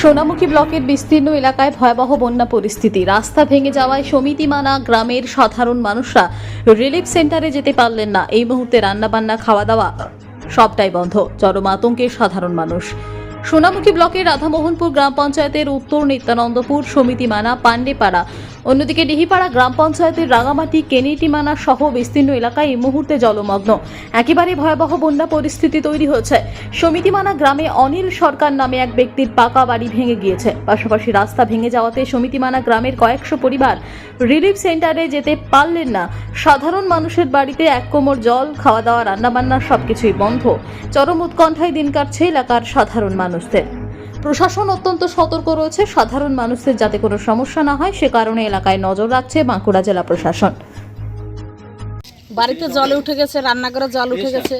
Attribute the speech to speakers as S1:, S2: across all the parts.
S1: সোনামুখী ব্লকের বিস্তীর্ণ এলাকায় ভয়াবহ বন্যা পরিস্থিতি। রাস্তা ভেঙে যাওয়ায় সমিতিমানা গ্রামের সাধারণ মানুষরা রিলিফ সেন্টারে যেতে পারলেন না। এই মুহূর্তে রান্নাবান্না, খাওয়া দাওয়া সবটাই বন্ধ। চরম আতঙ্কে সাধারণ মানুষ। সোনামুখী ব্লকের রাধামোহনপুর গ্রাম পঞ্চায়েতের উত্তর নিত্যানন্দপুর, সমিতিমানা, পান্ডেপাড়া, অন্যদিকে ডিহিপাড়া গ্রাম পঞ্চায়েতের রাঙামাটি, কেনিটিমানা সহ বিস্তীর্ণ এলাকায় এই মুহূর্তে জলমগ্ন। একেবারে ভয়াবহ বন্যা পরিস্থিতি তৈরি হয়েছে। সমিতিমানা গ্রামে অনিল সরকার নামে এক ব্যক্তির পাকা বাড়ি ভেঙে গিয়েছে। পাশাপাশি রাস্তা ভেঙে যাওয়াতে সমিতিমানা গ্রামের কয়েকশো পরিবার রিলিফ সেন্টারে যেতে পারলেন না। সাধারণ মানুষের বাড়িতে এক কোমর জল, খাওয়া দাওয়া, রান্নাবান্না সবকিছুই বন্ধ। চরম উৎকণ্ঠায় দিন কাটছে এলাকার সাধারণ মানুষদের। প্রশাসন অত্যন্ত সতর্ক রয়েছে সাধারণ মানুষদের যাতে কোনো সমস্যা না হয় সে কারণে এলাকায় নজর রাখছে বাঁকুড়া জেলা প্রশাসন।
S2: বাড়িতে জল উঠে গেছে, রান্নাঘরে জল উঠে গেছে।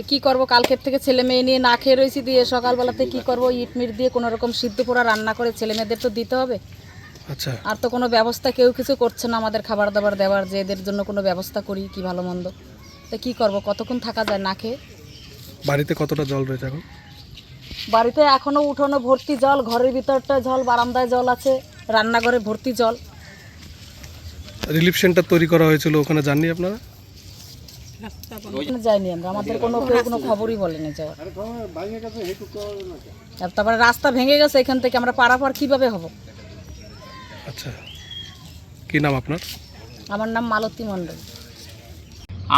S2: কি করব, কালকের থেকে ছেলে মেয়ে নিয়ে না খেয়ে রয়েছি, দিয়ে সকালবেলাতে কি করব, ইট মিট দিয়ে কোনো রকম সিদ্ধ পোড়া রান্না করে ছেলে মেয়েদের তো দিতে হবে। আচ্ছা, আর তো কোনো ব্যবস্থা কেউ কিছু করছে না আমাদের খাবার দাবার দেওয়ার, যে এদের জন্য কোনো ব্যবস্থা করি কি ভালো মন্দ। তো কি করব, কতক্ষণ থাকা যায় না খেয়ে।
S3: বাড়িতে কতটা জল রয়েছে এখন?
S2: বাড়িতে এখনো উঠোনো ভর্তি জল, ঘরের ভিতরটা জল, বারান্দায় জল আছে, রান্নাঘরে ভর্তি জল।
S3: রিলিফ সেন্টার তৈরি করা হয়েছিল, ওখানে যাননি আপনারা?
S2: যাইনি আমরা, আমাদের কোনো কেউ কোনো খবরই বলেনি যাওয়ার। তারপরে রাস্তা ভেঙে গেছে, এখান থেকে আমরা পারাপার কিভাবে হব।
S3: আচ্ছা, কি নাম আপনার?
S2: আমার নাম মালতী মণ্ডল।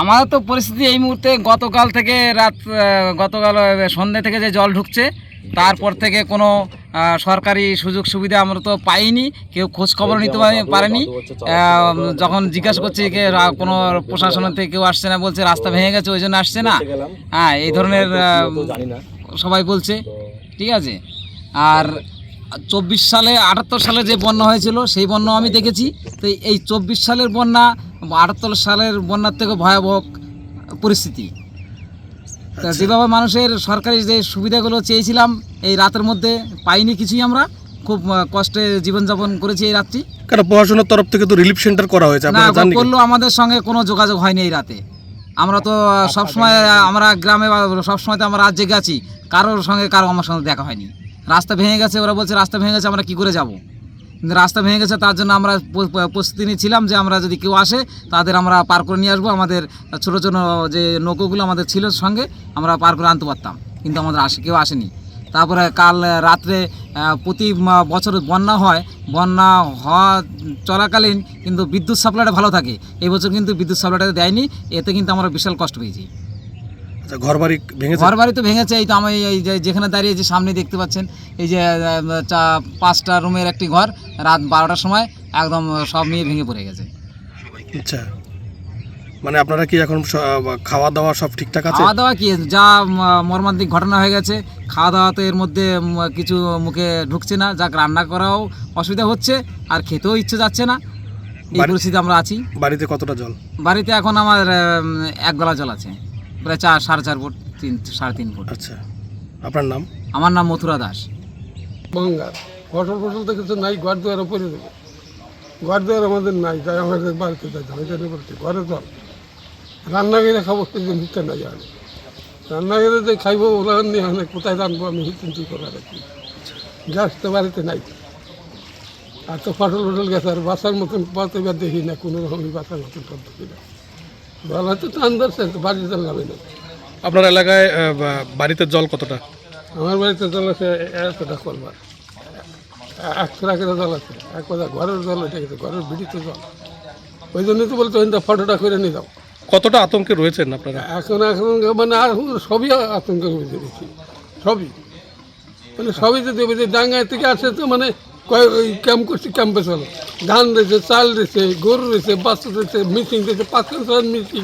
S4: আমাদের তো পরিস্থিতি এই মুহূর্তে গতকাল থেকে গতকাল সন্ধ্যে থেকে যে জল ঢুকছে, তারপর থেকে কোনো সরকারি সুযোগ সুবিধা আমরা তো পাইনি, কেউ খোঁজ খবর নিতে পারেনি। যখন জিজ্ঞাসা করছি কোনো প্রশাসনের থেকে কেউ আসছে না, বলছে রাস্তা ভেঙে গেছে ওই জন্য আসছে না। হ্যাঁ, এই ধরনের সবাই বলছে। ঠিক আছে। আর 24 সালে 78 সালে যে বন্যা হয়েছিল সেই বন্যা আমি দেখেছি। তো এই 24 সালের বন্যা 78 সালের বন্যার থেকে ভয়াবহ পরিস্থিতি। যেভাবে মানুষের সরকারি যে সুবিধাগুলো চেয়েছিলাম এই রাতের মধ্যে পাইনি কিছুই। আমরা খুব কষ্টে জীবনযাপন করেছি এই রাত্রি।
S3: কারণ প্রশাসনের তরফ থেকে তো রিলিফ সেন্টার করা হয়েছে, আপনারা জানেন?
S4: করলো, আমাদের সঙ্গে কোনো যোগাযোগ হয়নি এই রাতে। আমরা তো সবসময় আমরা গ্রামে সবসময় তো আমরা রাত জেগে আছি, কারোর সঙ্গে আমার সঙ্গে দেখা হয়নি। রাস্তা ভেঙে গেছে, ওরা বলছে রাস্তা ভেঙে গেছে, আমরা কি করে যাব। কিন্তু রাস্তা ভেঙে গেছে, তার জন্য আমরা প্রস্তুতি নিয়েছিলাম যে আমরা যদি কেউ আসে তাদের আমরা পার করে নিয়ে আসবো। আমাদের ছোটো ছোটো যে নৌকোগুলো আমাদের ছিল সঙ্গে, আমরা পার করে আনতে পারতাম, কিন্তু আমাদের কেউ আসেনি। তারপরে কাল রাত্রে প্রতি বছর বন্যা হয়, বন্যা হওয়া চলাকালীন কিন্তু বিদ্যুৎ সাপ্লাইটা ভালো থাকে। এই বছর কিন্তু বিদ্যুৎ সাপ্লাইটা দেয়নি, এতে কিন্তু আমরা বিশাল কষ্ট পেয়েছি।
S3: ঘর বাড়ি ভেঙেছে?
S4: ঘর বাড়ি তো ভেঙেছে। এই তো আমি এই যেখানে দাঁড়িয়ে যে সামনে দেখতে পাচ্ছেন, এই যে 5টা রুমের একটি ঘর, রাত 12টার সময় একদম সব নিয়ে ভেঙে পড়ে গেছে।
S3: আচ্ছা, মানে আপনারা কি এখন খাওয়া দাওয়া সব ঠিকঠাক আছে?
S4: খাওয়া দাওয়া কি, যা মর্মান্তিক ঘটনা হয়ে গেছে, খাওয়া দাওয়া তো এর মধ্যে কিছু মুখে ঢুকছে না, যাক রান্না করাও অসুবিধা হচ্ছে, আর খেতেও ইচ্ছে যাচ্ছে না। এই পরিস্থিতি আমরা আছি।
S3: বাড়িতে কতটা জল?
S4: বাড়িতে এখন আমার 1 গলা জল আছে, প্রায় 4.5 ফুট, 3.5 ফুট।
S3: আচ্ছা, আপনার নাম?
S4: আমার নাম মথুরা দাস।
S5: বাঙ্গাল ফসল তো কিছু নাই, ঘর দুয়ারে পরে দেবো, ঘর দুয়ার আমাদের নাই, তাই আমাদের বাড়িতে যাইতে হয়। এটা বলতে ঘরে জল, রান্না করে খাবো কিছু নিতে নাই। আর রান্না করে যে খাইবো ওরা নিয়ে কোথায় রাখবো আমি চিন্তা করে রাখি। গ্যাস তো বাড়িতে নাই, আর তো ফসল গেছে, আর বাসার মতন পথ এবার দেখি না, কোনো রকমই বাসার মতন পদ্ধতি না। জল হয়তো টান ধরছে, বাড়ির জল নামে না।
S3: আপনার এলাকায় বাড়িতে জল কতটা?
S5: আমার বাড়িতে জল আছে এতটা করবার, 100 টাকা জল আছে। এক কথা ঘরের জল উঠে গেছে, ঘরের বিড়িতে জল। ওই জন্যই তো বলতো ফটোটা করে নিয়ে যাও।
S3: কতটা আতঙ্কে রয়েছেন আপনারা
S5: এখন মানে আর সবই আতঙ্কের মধ্যে দেখি, সবই মানে সবই তো দেবে যে ডাঙ্গায় থেকে আসে, তো মানে ওই ক্যাম্প করছে, ক্যাম্পে চলো, ধান রয়েছে, চাল রয়েছে, গরু রয়েছে, বাচ্চা রয়েছে, মিটিং রয়েছে, 5 মিটিং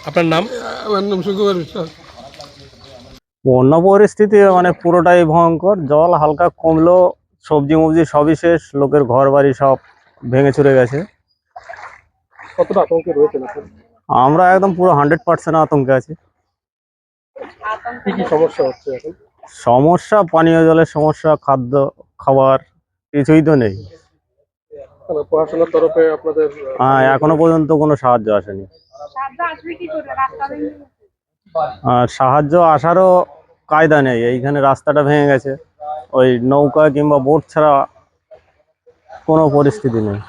S3: আপনার নাম?
S5: আমার নাম সুকুমার বিশ্বাস।
S6: বন্যা পরিস্থিতি মানে পুরোটাই ভয়ঙ্কর। জল হালকা কমলো, সবজি মবজি সবই শেষ, লোকের ঘর বাড়ি সব ভেঙে চুরে গেছে।
S3: কতটা আতঙ্কে রয়েছেন আপনারা?
S6: আমরা একদম পুরো 100% আতঙ্কে আছি।
S3: কি কি সমস্যা হচ্ছে এখন?
S6: সমস্যা পানীয় জলের সমস্যা, খাদ্য খাবার কিছুই তো নেই।
S3: প্রশাসনের তরফে আপনাদের
S6: এখনো পর্যন্ত কোনো সাহায্য আসেনি। আর সাহায্য আসারও কায়দা নেই, এইখানে রাস্তাটা ভেঙে গেছে, ওই নৌকা কিংবা বোট ছাড়া কোনো পরিস্থিতি নেই।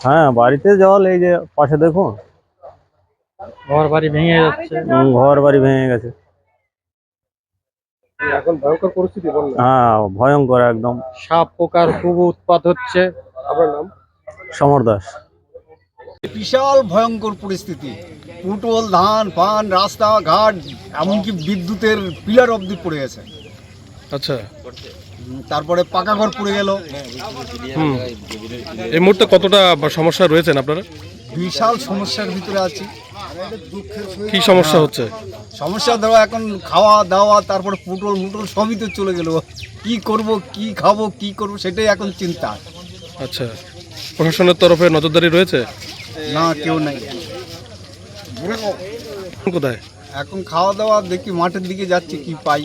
S6: হ্যাঁ, বাড়িতে জল, এই যে পাশে দেখুন
S7: ঘর বাড়ি ভেঙে যাচ্ছে।
S6: ঘর বাড়ি ভেঙে গেছে।
S3: এখন ভয়ঙ্কর পরিস্থিতি বললেন।
S6: হ্যাঁ, ভয়ঙ্কর একদম।
S7: সাপ পোকার খুব উৎপাত হচ্ছে।
S3: আপনার নাম?
S6: সমর দাস।
S8: বিশাল ভয়ঙ্কর পরিস্থিতি, পুটল ধান পান রাস্তাঘাট এমনকি বিদ্যুতের পিলার অবধি পড়ে গেছে।
S3: আচ্ছা,
S8: তারপরে পাকা ঘর পড়ে গেল।
S3: এই মুহূর্তে কতটা সমস্যা রয়েছেন আপনারা?
S8: বিশাল সমস্যার ভিতরে আছি।
S3: কি সমস্যা হচ্ছে?
S8: সমস্যা ধরো এখন খাওয়া দাওয়া, তারপরে পুটল মুটল সবই তো চলে গেল। কি করব, কি খাবো, কি করব, সেটাই এখন চিন্তা।
S3: আচ্ছা, প্রশাসনের তরফে নজরদারি রয়েছে?
S8: না, কেউ নাই।
S3: কোথায়?
S8: এখন খাওয়া দাওয়া দেখি মাঠের দিকে যাচ্ছি, কি পাই,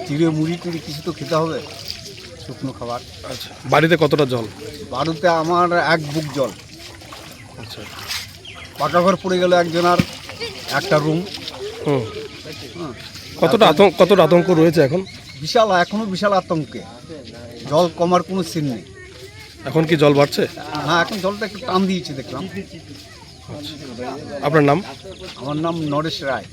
S8: চিড়ে মুড়ি টুড়ি কিছু তো খেতে হবে, শুকনো খাবার।
S3: আচ্ছা, বাড়িতে কতটা জল?
S8: বাড়িতে আমার এক বুক জল।
S3: আচ্ছা,
S8: পাকা ঘর পড়ে গেল একজনের, একটা রুম।
S3: হুম, কতটা আতঙ্ক রয়েছে এখন?
S8: এখনো বিশাল আতঙ্কে, জল কমার কোনো সিন নেই।
S3: এখন কি জল বাড়ছে?
S8: হ্যাঁ, এখন জলটা একটু টান দিয়েছে দেখলাম।
S3: আপনার নাম?
S8: আমার নাম নরেশ রায়।